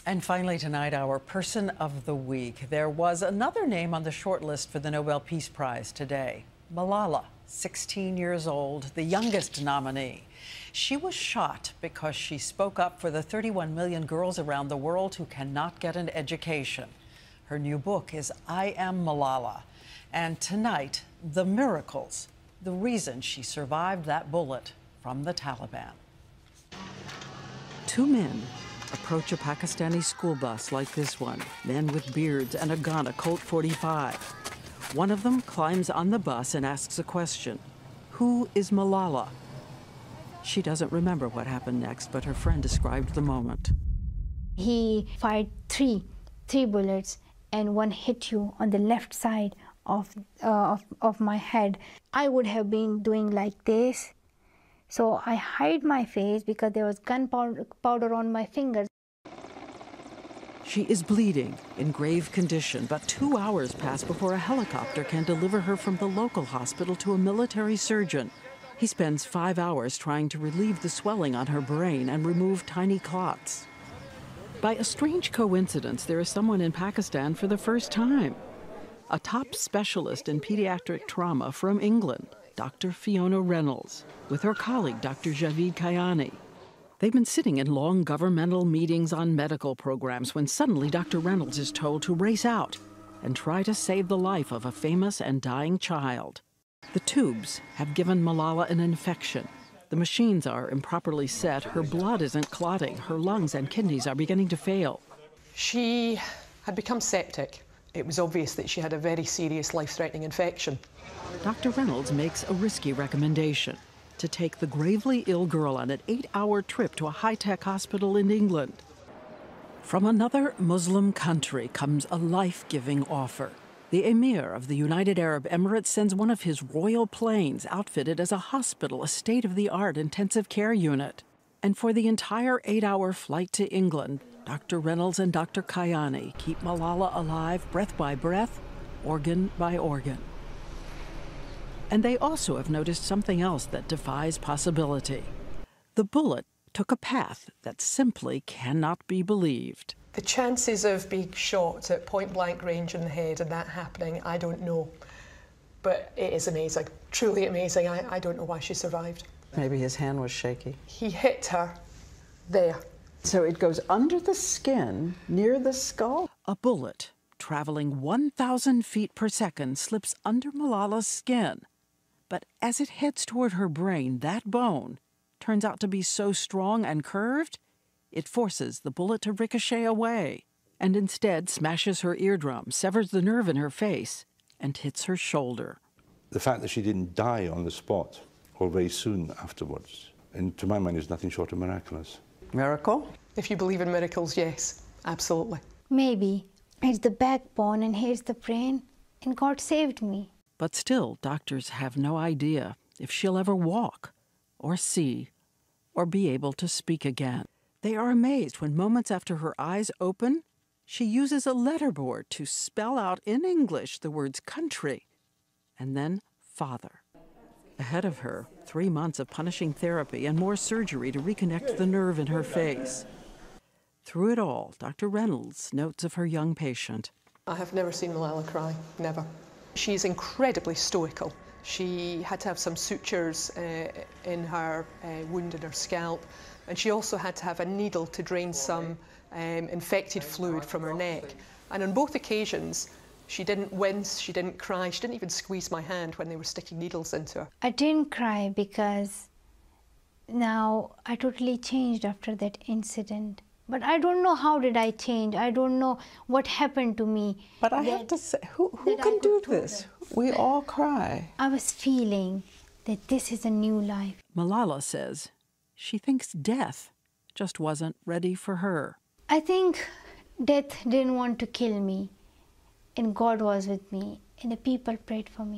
And finally tonight, our Person of the Week. There was another name on the short list for the Nobel Peace Prize today. Malala, 16 years old, the youngest nominee. She was shot because she spoke up for the 31 million girls around the world who cannot get an education. Her new book is I Am Malala. And tonight, the miracles, the reason she survived that bullet from the Taliban. Two men approach a Pakistani school bus like this one, men with beards and a gun, a Colt 45. One of them climbs on the bus and asks a question. Who is Malala? She doesn't remember what happened next, but her friend described the moment. He fired three bullets, and one hit you on the left side of my head. I would have been doing like this. So I hide my face because there was gunpowder on my fingers. She is bleeding, in grave condition, but 2 hours pass before a helicopter can deliver her from the local hospital to a military surgeon. He spends 5 hours trying to relieve the swelling on her brain and remove tiny clots. By a strange coincidence, there is someone in Pakistan for the first time. A top specialist in pediatric trauma from England, Dr. Fiona Reynolds, with her colleague, Dr. Javeed Kayani. They've been sitting in long governmental meetings on medical programs when suddenly Dr. Reynolds is told to race out and try to save the life of a famous and dying child. The tubes have given Malala an infection. The machines are improperly set. Her blood isn't clotting. Her lungs and kidneys are beginning to fail. She had become septic. It was obvious that she had a very serious life-threatening infection. Dr. Reynolds makes a risky recommendation: to take the gravely ill girl on an 8-hour trip to a high-tech hospital in England. From another Muslim country comes a life-giving offer. The Emir of the United Arab Emirates sends one of his royal planes outfitted as a hospital, a state-of-the-art intensive care unit. And for the entire 8-hour flight to England, Dr. Reynolds and Dr. Kayani keep Malala alive, breath by breath, organ by organ. And they also have noticed something else that defies possibility. The bullet took a path that simply cannot be believed. The chances of being shot at point-blank range in the head and that happening, I don't know. But it is amazing, truly amazing. I don't know why she survived. Maybe his hand was shaky. He hit her there. So it goes under the skin, near the skull? A bullet traveling 1,000 feet per second slips under Malala's skin. But as it heads toward her brain, that bone turns out to be so strong and curved, it forces the bullet to ricochet away and instead smashes her eardrum, severs the nerve in her face, and hits her shoulder. The fact that she didn't die on the spot or very soon afterwards, and to my mind, is nothing short of miraculous. Miracle? If you believe in miracles, yes, absolutely. Maybe it's the backbone and here's the brain, and God saved me. But still, doctors have no idea if she'll ever walk or see or be able to speak again. They are amazed when moments after her eyes open, she uses a letterboard to spell out in English the words country and then father. Ahead of her, 3 months of punishing therapy and more surgery to reconnect the nerve in her face. Through it all, Dr. Reynolds notes of her young patient. I have never seen Malala cry, never. She's incredibly stoical. She had to have some sutures in her wound in her scalp, and she also had to have a needle to drain some infected fluid from her neck. And on both occasions, she didn't wince, she didn't cry, she didn't even squeeze my hand when they were sticking needles into her. I didn't cry because now I totally changed after that incident. But I don't know how did I change. I don't know what happened to me. But I have to say, who can do this? We all cry. I was feeling that this is a new life. Malala says she thinks death just wasn't ready for her. I think death didn't want to kill me, and God was with me, and the people prayed for me.